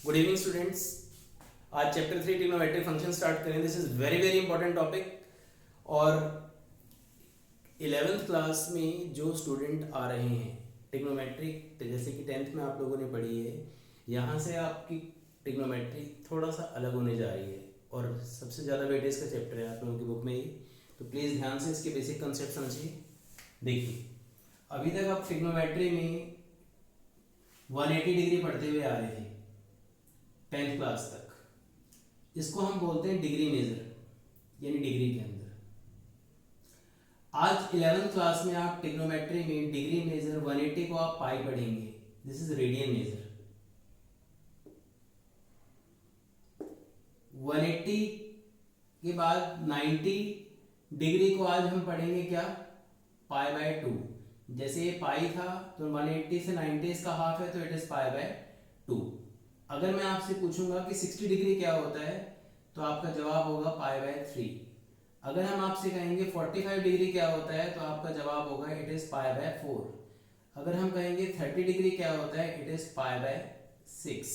Good evening students. आज chapter 3 trigonometric function start करें। This is very very important topic. और 11th class में जो स्टूडेंट आ रहे हैं ट्रिग्नोमेट्रिक, जैसे कि 10th में आप लोगों ने पढ़ी है, यहाँ से आपकी ट्रिग्नोमेट्री थोड़ा सा अलग होने जा रही है और सबसे ज़्यादा वेटेज का चैप्टर है आप लोगों की बुक में ही। तो प्लीज़ ध्यान से इसके बेसिक कंसेप्ट समझिए। देखिए, अभी तक आप ट्रिग्नोमेट्री में 180 डिग्री पढ़ते हुए आ रहे थे 10th क्लास तक। इसको हम बोलते हैं डिग्री मेजर, यानी डिग्री के अंदर। आज 11th क्लास में आप ट्रिग्नोमेट्री में डिग्री मेजर 180 को आप पाई पढ़ेंगे। This is radian major. 180 के बाद 90 डिग्री को आज हम पढ़ेंगे क्या, पाई बाय 2। जैसे ये पाई था तो 180 से 90 इसका हाफ है तो इट इज पाई बाय 2। अगर मैं आपसे पूछूंगा कि 60 डिग्री क्या होता है तो आपका जवाब होगा पाई बाय 3। अगर हम आपसे कहेंगे 45 डिग्री क्या होता है तो आपका जवाब होगा इट इज पाई बाय 4। अगर हम कहेंगे 30 डिग्री क्या होता है, इट इज पाई बाय 6।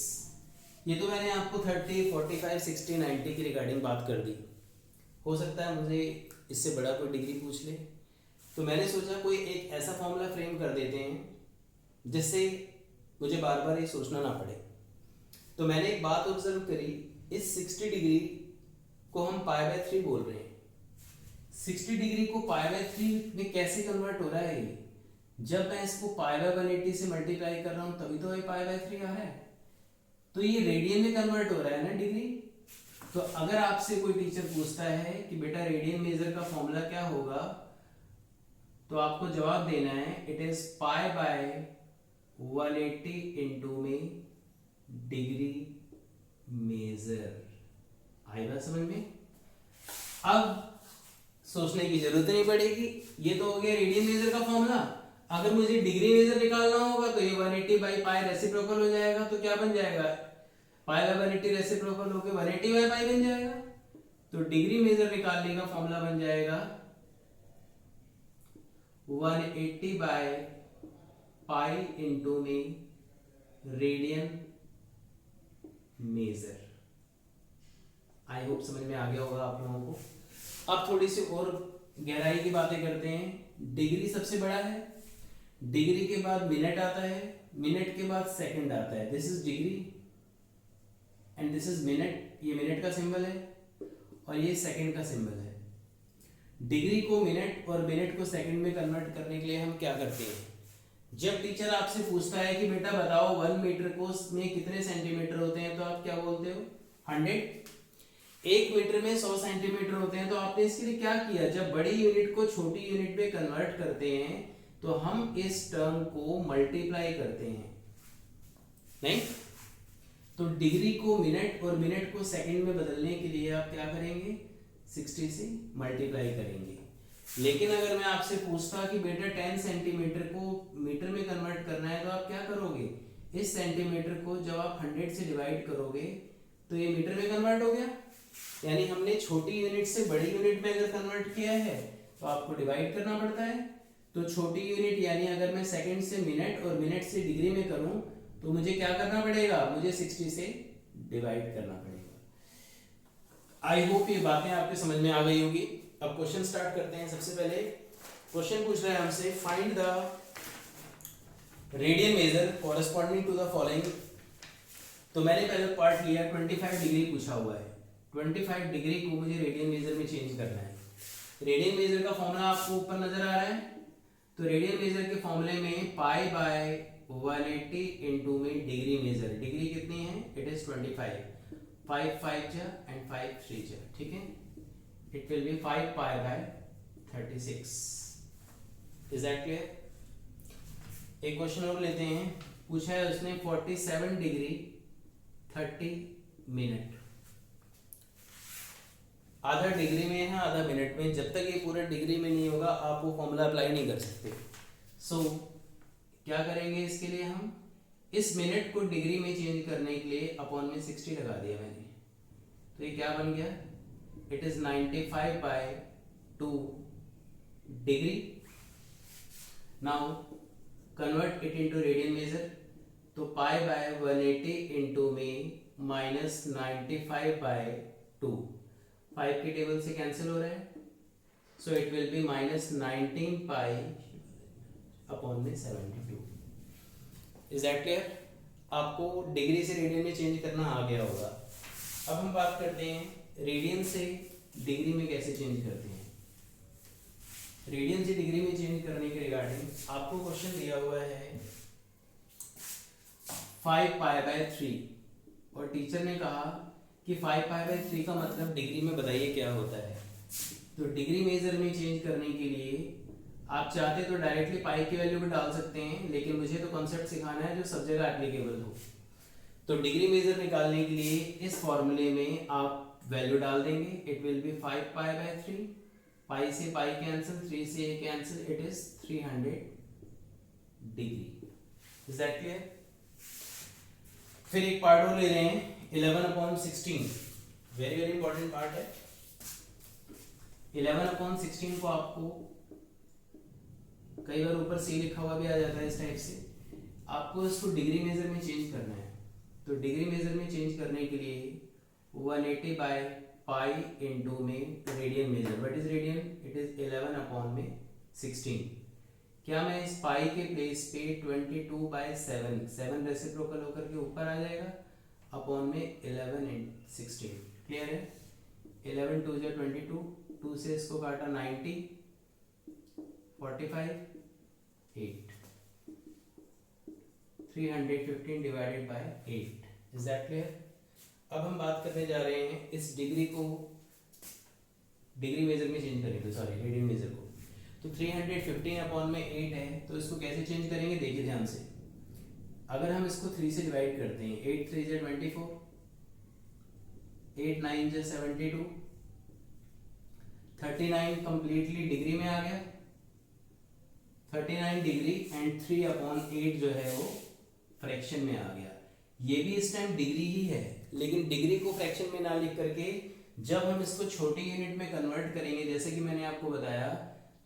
ये तो मैंने आपको 30, 45, 60, 90 की रिगार्डिंग बात कर दी। हो सकता है मुझे इससे बड़ा कोई डिग्री पूछ ले, तो मैंने सोचा कोई एक ऐसा फॉर्मूला फ्रेम कर देते हैं जिससे मुझे बार बार ये सोचना ना पड़े। तो मैंने एक बात ऑब्जर्व करी, इस 60 डिग्री को हम पाई बाय 3 बोल रहे हैं। 60 डिग्री को पाई बाय 3 में कैसे कन्वर्ट हो रहा है ये? जब मैं इसको पाई बाय 180 से मल्टीप्लाई कर रहा हूं तभी तो ये पाई बाय 3 आ रहा है। तो ये रेडियन में कन्वर्ट हो रहा है ना डिग्री। तो अगर आपसे कोई टीचर पूछता है कि बेटा रेडियन मेजर का फॉर्मूला क्या होगा, तो आपको जवाब देना है it is pi by 180 into में डिग्री मेजर। आई बात समझ में? अब सोचने की जरूरत नहीं पड़ेगी, ये तो हो गया रेडियन मेजर का फॉर्मूला। अगर मुझे डिग्री मेजर निकालना होगा तो ये 180 बाई पाई रेसिप्रोकल हो जाएगा। तो क्या बन जाएगा, पाई बाय 180 रेसिप्रोकल होकर 180 बाई पाई बन जाएगा। तो डिग्री मेजर निकालने का फॉर्मूला बन जाएगा 180 बाय पाई इंटू में रेडियन मेजर। आई होप समझ में आ गया होगा आप लोगों को। अब थोड़ी सी और गहराई की बातें करते हैं। डिग्री सबसे बड़ा है, डिग्री के बाद मिनट आता है, मिनट के बाद सेकंड आता है। This is degree and this is minute. ये मिनट का सिंबल है और ये सेकंड का सिंबल है। डिग्री को मिनट और मिनट को सेकंड में कन्वर्ट करने के लिए हम क्या करते हैं, जब टीचर आपसे पूछता है कि बेटा बताओ 1 मीटर को में कितने सेंटीमीटर होते हैं, तो आप क्या बोलते हो, 100। 1 मीटर में 100 सेंटीमीटर होते हैं। तो आपने इसके लिए क्या किया, जब बड़ी यूनिट को छोटी यूनिट में कन्वर्ट करते हैं तो हम इस टर्म को मल्टीप्लाई करते हैं, नहीं? तो डिग्री को मिनट और मिनट को सेकंड में बदलने के लिए आप क्या करेंगे, 60 से मल्टीप्लाई करेंगे। लेकिन अगर मैं आपसे पूछता कि बेटा 10 सेंटीमीटर को मीटर में कन्वर्ट करना है, तो आप क्या करोगे, इस सेंटीमीटर को जब आप 100 से डिवाइड करोगे तो ये मीटर में कन्वर्ट हो गया। यानी हमने छोटी यूनिट से बड़ी यूनिट में अगर कन्वर्ट किया है तो आपको डिवाइड करना पड़ता है। तो छोटी यूनिट यानी अगर मैं सेकंड से मिनट और मिनट से डिग्री में करूं तो मुझे क्या करना पड़ेगा, मुझे 60 से डिवाइड करना पड़ेगा। आई होप ये बातें आपके समझ में आ गई होगी। अब क्वेश्चन स्टार्ट करते हैं। सबसे पहले क्वेश्चन पूछ रहा है हमसे, find the radian measure corresponding to the following. तो मैंने पहले पार्ट लिया, 25 डिग्री पूछा हुआ है। 25 डिग्री को मुझे रेडियन मेजर में चेंज करना है। रेडियन मेजर का फॉर्मूला आपको ऊपर नजर आ रहा है। तो रेडियन मेजर के फॉर्मूले में पाई बाय 180 इंटू में डिग्री मेजर। डिग्री कितनी है, इट इज 25। 5 5 जा एंड 5 3 जा, ठीक है। It will B 5 pi by 36। Is that clear? एक क्वेश्चन और लेते हैं। पूछा है उसने 47 डिग्री 30 मिनट। आधा डिग्री में है, आधा मिनट में। जब तक ये पूरा डिग्री में नहीं होगा आप वो फॉर्मूला अप्लाई नहीं कर सकते। सो क्या करेंगे इसके लिए, हम इस मिनट को डिग्री में चेंज करने के लिए अपॉन में 60 लगा दिया मैंने। तो ये क्या बन गया, it is 95 by 2 degree. Now convert it into radian measure. तो पाई बाय 180 इंटू में माइनस 95/2, 5 के टेबल से कैंसिल हो रहा है, so it will be minus 19 pi upon में 72। Is that clear? आपको डिग्री से रेडियन में चेंज करना आ गया होगा। अब हम बात करते हैं रेडियन से डिग्री में कैसे चेंज करते हैं। रेडियन से डिग्री में चेंज करने के रिगार्डिंग आपको क्वेश्चन दिया हुआ है 5π/3 और टीचर ने कहा कि 5π/3 का मतलब डिग्री में बताइए क्या होता है। तो डिग्री मेजर में चेंज करने के लिए आप चाहते तो डायरेक्टली पाई की वैल्यू भी डाल सकते हैं, लेकिन मुझे तो कॉन्सेप्ट सिखाना है जो सब जगह एप्लीकेबल हो। तो डिग्री मेजर निकालने के लिए इस फॉर्मूले में आप वैल्यू डाल देंगे। इट विल बी 5π/3, पाई से पाई कैंसिल, 3 से a cancel, it is 300 degree. Is that clear? फिर एक पार्ट और ले रहे हैं 11/16, वेरी वेरी इंपॉर्टेंट पार्ट है। 11/16 को आपको कई बार ऊपर सी लिखा हुआ भी आ जाता है इस टाइप से, आपको इसको डिग्री मेजर में चेंज करना है। तो डिग्री मेजर में चेंज करने के लिए 180/पाई इंटू में radian major, what is radian? It is 11/16। क्या मैं इस पाई के प्लेस पे 22/7, 7 रेसिप्रोकल होकर के ऊपर आ जाएगा, अपॉन में 11 × 16। क्लियर है? 11 2 × 22, 2 से इसको काटा 90, 45, 8, 315 divided by 8। Is that clear? अब हम बात करने जा रहे हैं इस डिग्री को डिग्री मेजर में चेंज करेंगे, सॉरी रेडियन मेजर को। तो 315 अपॉन में 8 है, तो इसको कैसे चेंज करेंगे देखिए ध्यान से। अगर हम इसको 3 से डिवाइड करते हैं, 8 3 × 24, 8 9 × 72, 39 कंप्लीटली डिग्री में आ गया, 39 डिग्री एंड 3/8 जो है वो फ्रैक्शन में आ गया। ये भी इस टाइम डिग्री ही है, लेकिन डिग्री को फ्रैक्शन में ना लिख करके जब हम इसको छोटी यूनिट में कन्वर्ट करेंगे, जैसे कि मैंने आपको बताया,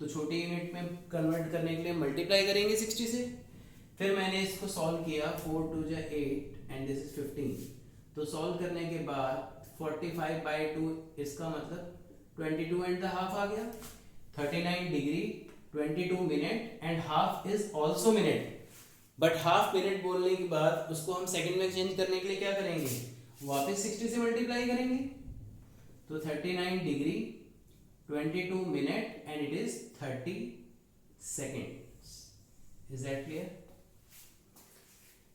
तो छोटी यूनिट में कन्वर्ट करने के लिए मल्टीप्लाई करेंगे 60 से। फिर मैंने इसको सॉल्व किया, 4 2 × 8 एंड दिस इज 15। तो सॉल्व करने के बाद 45/2, इसका मतलब 22.5 आ गया। 39 degree 22 minute and half is also minute, but half minute बोलने के बाद उसको हम सेकंड में चेंज करने के लिए क्या करेंगे, वापस 60 से मल्टीप्लाई करेंगे। तो 39 degree 22 minute and it is 30 seconds. Is that clear?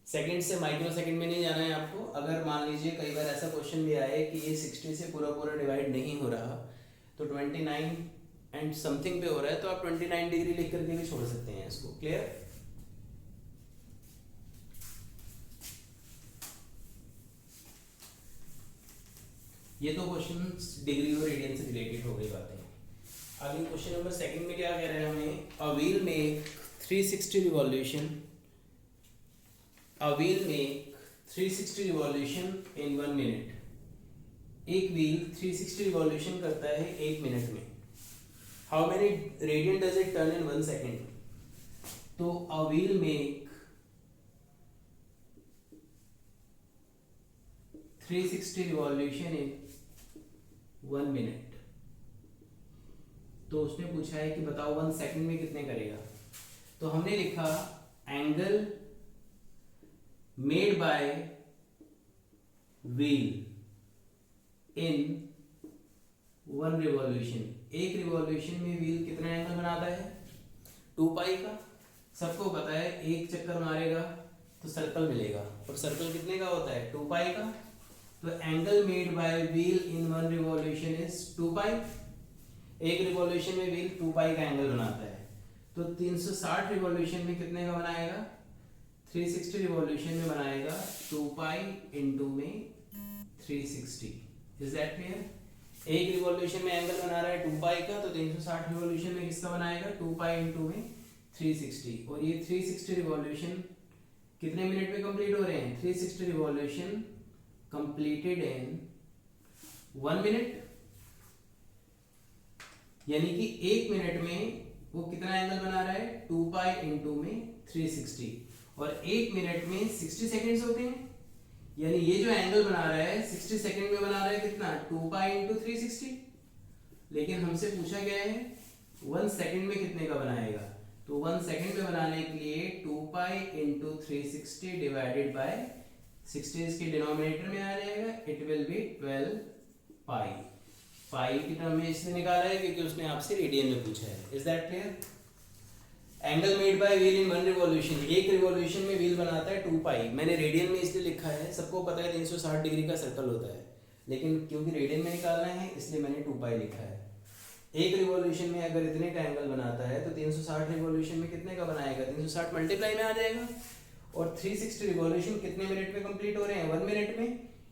Second से माइक्रो सेकेंड में नहीं जाना है आपको। अगर मान लीजिए कई बार ऐसा क्वेश्चन भी आए कि ये 60 से पूरा पूरा डिवाइड नहीं हो रहा, तो 29 एंड समथिंग पे हो रहा है, तो आप 29 डिग्री लिख करके भी छोड़ सकते हैं इसको। क्लियर? ये तो क्वेश्चन डिग्री और रेडियन से रिलेटेड हो गई बातें। आगे क्वेश्चन नंबर सेकंड में क्या कह रहे हैं हमें, अ व्हील में 360 रिवॉल्यूशन, अ व्हील में 360 रिवॉल्यूशन इन 1 मिनट। एक व्हील 360 रिवॉल्यूशन करता है 1 मिनट में। How many radian does it turn in 1 second? तो a wheel make 360 revolution in 1 minute. तो उसने पूछा है कि बताओ 1 सेकंड में कितने करेगा। तो हमने लिखा angle made by wheel in 1 revolution. एक रिवॉल्यूशन में व्हील कितना एंगल बनाता है, 2 पाई का। सबको पता है एक चक्कर मारेगा तो सर्कल मिलेगा, और सर्कल कितने का होता है, 2 पाई का। तो angle made by wheel in 1 revolution is 2 पाई। एक रिवॉल्यूशन में व्हील 2 पाई का एंगल बनाता है, तो 360 रिवॉल्यूशन में कितने का बनाएगा, 360 रिवॉल्यूशन में बनाएगा 2 पाई इंटू में 360। Is that clear? एक रिवॉल्यूशन में एंगल बना रहा है 2 पाई का, तो 360 रिवॉल्यूशन में किसका बनाएगा, 2 पाई इंटू में 360। और ये 360 रिवॉल्यूशन कितने मिनट में कंप्लीट हो रहे हैं, 360 रिवॉल्यूशन कंप्लीटेड इन 1 मिनट। यानी कि 1 मिनट में वो कितना एंगल बना रहा है, 2 पाई इंटू में 360। और 1 मिनट में 60 सेकंड्स होते हैं, यानी ये जो एंगल बना रहा है 60 सेकंड में बना रहा है कितना, 2 पाई इंटू 360। लेकिन हमसे पूछा गया है 1 सेकंड में कितने का बनाएगा, तो 1 सेकंड में बनाने के लिए 2 पाई इंटू 360 डिवाइडेड बाय 60 इसके डिनोमिनेटर में आ जाएगा, इट विल बी 12 पाई। पाई की टर्म में इसने निकाला है क्योंकि उसने आपसे रेडियन में पूछा है। Is that clear? Angle made by wheel in 1 revolution, एक रिवॉल्यूशन में व्हील बनाता है 2 पाई। मैंने रेडियन में इसलिए लिखा है, सबको पता है 360 डिग्री का सर्कल होता है, लेकिन क्योंकि रेडियन में निकालना है इसलिए मैंने 2 पाई लिखा है। एक रिवॉल्यूशन में अगर इतने का एंगल बनाता है तो 360 रिवॉल्यूशन में कितने का बनाएगा, 360 मल्टीप्लाई में आ जाएगा। और 360 रिवॉल्यूशन कितने मिनट में कंप्लीट हो रहे हैं, 1 मिनट में।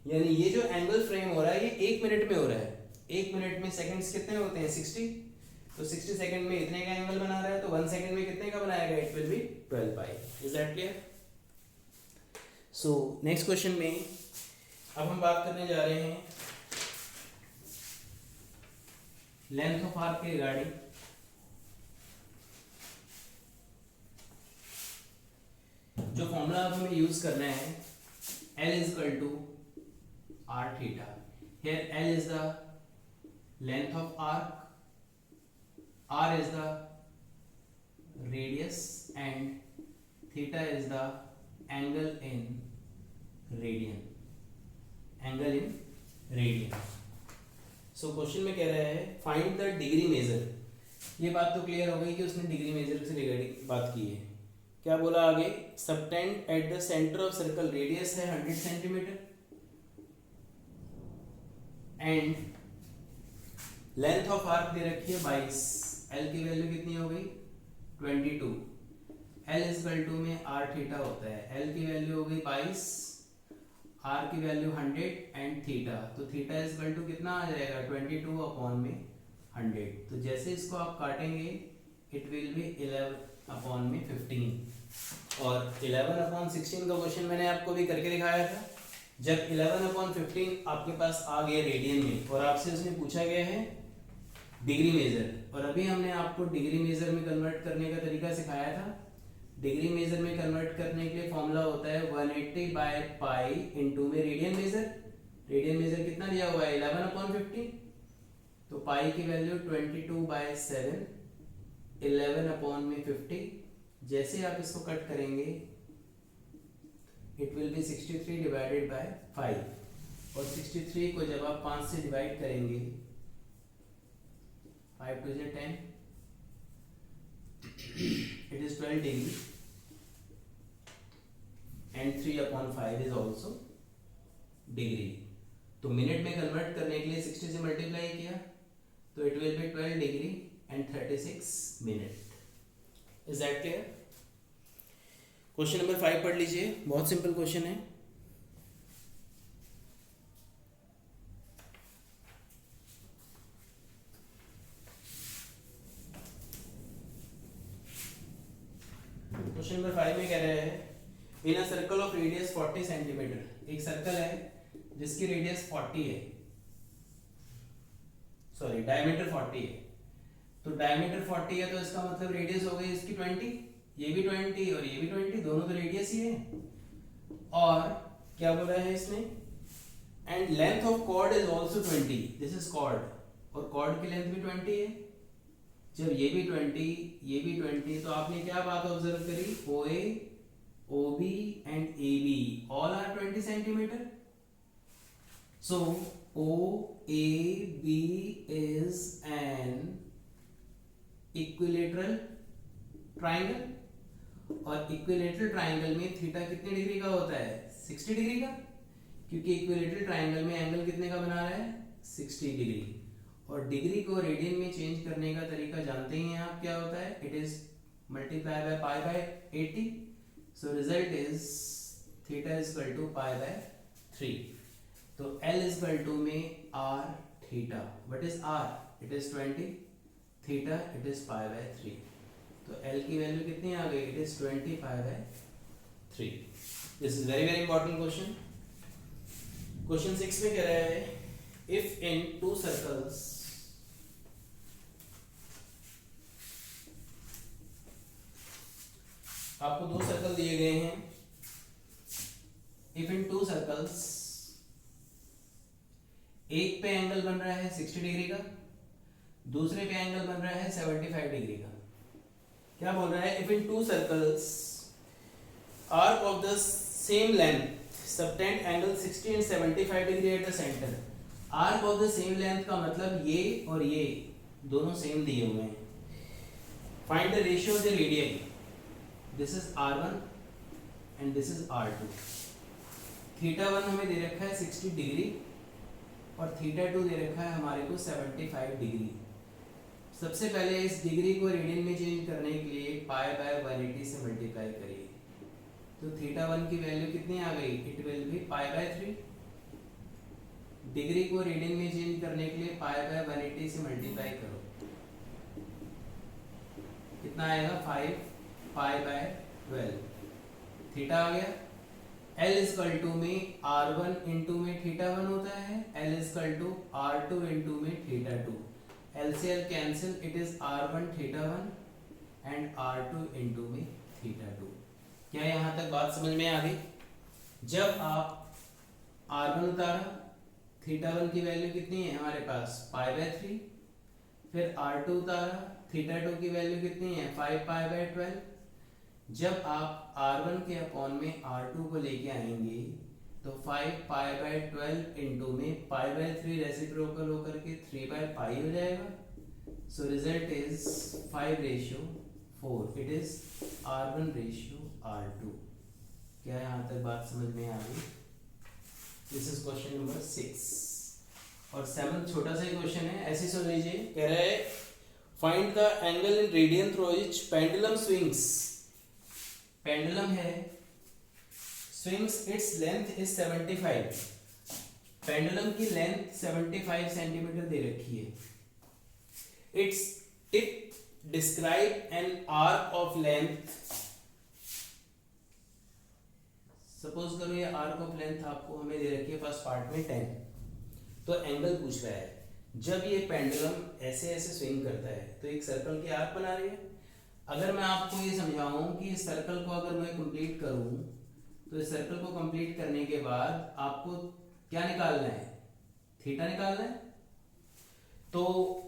यानी ये जो एंगल फ्रेम हो रहा है ये 1 मिनट में हो रहा है। 1 मिनट में सेकंड्स कितने होते हैं, 60। तो 60 सेकंड में इतने का एंगल बना रहा है, तो 1 सेकंड में कितने का बनाएगा, it will be 12 pi. Is that clear? So next question में अब हम बात करने जा रहे हैं लेंथ ऑफ आर्क के रिगार्डिंग। जो फॉर्मूला अब हमें यूज करना है, L is equal to r theta. Here L is the length of arc, r is the radius and theta is the angle in radian. Angle in radian. So question में कह रहा है find the degree major. ये बात तो clear हो गई कि उसने डिग्री मेजर से रिगार्डिंग बात की है। क्या बोला आगे, subtend at the centre of circle, radius है 100 centimetre and length of arc दे रखी है 22। एल की वैल्यू कितनी हो गई, 22। एल इज इक्वल टू में आर थीटा होता है, एल की वैल्यू हो गई 22, आर की वैल्यू 100 एंड थीटा, तो थीटा इज इक्वल टू कितना आ जाएगा, 22 अपॉन में 100। तो जैसे इसको आप काटेंगे इट विल बी 11 अपॉन में 15। और 11 अपॉन 16 का क्वेश्चन मैंने आपको भी करके दिखाया था। जब 11 अपॉन 15 आपके पास आ गया रेडियन में और आपसे उसने पूछा गया है डिग्री मेजर, और अभी हमने आपको डिग्री मेजर में कन्वर्ट करने का तरीका सिखाया था। डिग्री मेजर में कन्वर्ट करने के लिए फॉर्मूला होता है 180 बाय पाई इनटू में रेडियन मेजर। रेडियन मेजर कितना दिया हुआ है, 11 अपॉन 15, तो पाई की वैल्यू 22 बाय 7, 11 अपॉन में 50। जैसे आप इसको कट करेंगे it will B 63 divided by 5, और 63 को जब आप 5 से डिवाइड करेंगे, 5 to 10, it is 12 degree and 3 upon 5 is also degree। तो मिनट में कन्वर्ट करने के लिए 60 से मल्टीप्लाई किया तो it will be 12 degree and 36 minute. Is that clear? Question number 5 पढ़ लीजिए, बहुत सिंपल क्वेश्चन है। क्वेश्चन नंबर 5 में कह रहे हैं in a circle of radius 40 centimetre, एक सर्कल है जिसकी रेडियस 40 है, सॉरी डायमीटर 40 है। तो डायमीटर 40 है तो इसका मतलब रेडियस हो गई इसकी 20, ये भी 20 और ये भी 20, दोनों तो रेडियस ही है। और क्या बोला है इसने, and length of chord is also 20, this is chord, और कॉर्ड की लेंथ भी 20 है। जब ये भी 20 ये भी 20, तो आपने क्या बात ऑब्जर्व करी, OA, OB and AB all are 20 centimetre. So OAB is an equilateral triangle, और इक्विलेटरल ट्राइंगल में थीटा कितने डिग्री का होता है, 60 डिग्री का, क्योंकि इक्विलेटरल ट्राइंगल में एंगल कितने का बना रहा है, 60 डिग्री। और डिग्री को रेडियन में चेंज करने का तरीका जानते ही हैं आप, क्या होता है, it is multiply by pi by 80। So result is theta is equal to pi by 3। तो L इज इक्वल टू में r theta, what is r, it is 20, theta it is pi by 3। तो L की value कितनी आ गई, it is 25 by 3। This is very very important question. Question 6 में कह रहा है इफ इन टू सर्कल्स आपको दो सर्कल दिए गए हैं। इफ इन टू सर्कल्स, एक पे एंगल बन रहा है 60 डिग्री का, दूसरे पे एंगल बन रहा है 75 डिग्री का। क्या बोल रहा है? If in to circles arc of the same length subtend angle 60 and 75 degree at the centre. Arc of the same length का मतलब ये और ये दोनों सेम दिए हुए हैं। Find the ratio of the radius. This is R1 and this is R2। θ1 हमें दे रखा है 60 डिग्री और θ2 दे रखा है हमारे को 75 डिग्री। सबसे पहले इस डिग्री को रेडियन में चेंज करने के लिए पाई बाय 180 से मल्टीप्लाई करिए। तो θ1 की वैल्यू कितनी आ गई? It will B pi by 3। Degree को रेडियन में चेंज करने के लिए पाई बाय 180 से मल्टीप्लाई करो, कितना आएगा? 5 पाई बाय 12। थीटा आ गया। L इजकल टू में R1 इंटू में θ1 होता है, L is equal to R2 into में θ2। L से L cancel, it is R1 θ1 and R2 into में θ2। क्या यहाँ तक बात समझ में आ गई? जब आप R1 उतारा, θ1 की वैल्यू कितनी है हमारे पास? पाई बाय 3। फिर R2 उतारा, θ2 की वैल्यू कितनी है? 5 पाई बाय 12। जब आप R1 के अपॉन में R2 को लेके आएंगे तो 5 पाई बाय 12 इंटू में पाई बाय 3 रेसिप्रोकल होकर के 3 बाय पाई हो जाएगा। सो result is 5:4। It is R1 ratio R2। क्या यहाँ तक बात समझ में आ गई? This is question number 6। और 7 छोटा सा ही क्वेश्चन है, ऐसे सुन लीजिए। कह रहा है find the angle in radian through which pendulum swings. Pendulum है, swings its length is 75। Pendulum की लेंथ 75 सेंटीमीटर दे रखी है। Its tip describe an arc of length. Suppose करो ये आर्क ऑफ लेंथ आपको हमें दे रखी है फर्स्ट पार्ट में 10। तो एंगल पूछ रहा है जब ये पेंडुलम ऐसे ऐसे स्विंग करता है तो एक सर्कल की आर्क बना रही है। अगर मैं आपको ये समझाऊं कि इस सर्कल को अगर मैं कंप्लीट करूं तो इस सर्कल को कंप्लीट करने के बाद आपको क्या निकालना है? थीटा निकालना है। तो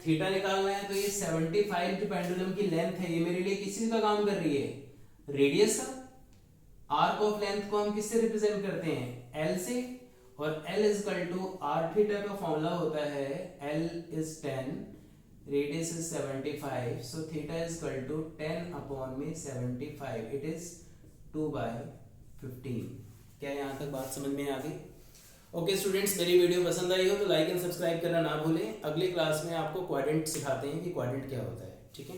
थीटा निकालना है तो ये 75 जो पेंडुलम की लेंथ है ये मेरे लिए किस चीज का काम कर रही है? रेडियस का। आर्क ऑफ लेंथ को हम किससे रिप्रेजेंट करते हैं? L से। और L is equal to r theta का फॉर्मूला होता है L is 10, radius is 75, so theta is equal to 10 upon में 75, इट इज 2/15। क्या यहाँ तक बात समझ में आ गई? ओके स्टूडेंट्स, मेरी वीडियो पसंद आई हो तो लाइक एंड सब्सक्राइब करना ना भूलें। अगली क्लास में आपको क्वाड्रेंट सिखाते हैं कि क्वाड्रेंट क्या होता है। ठीक है।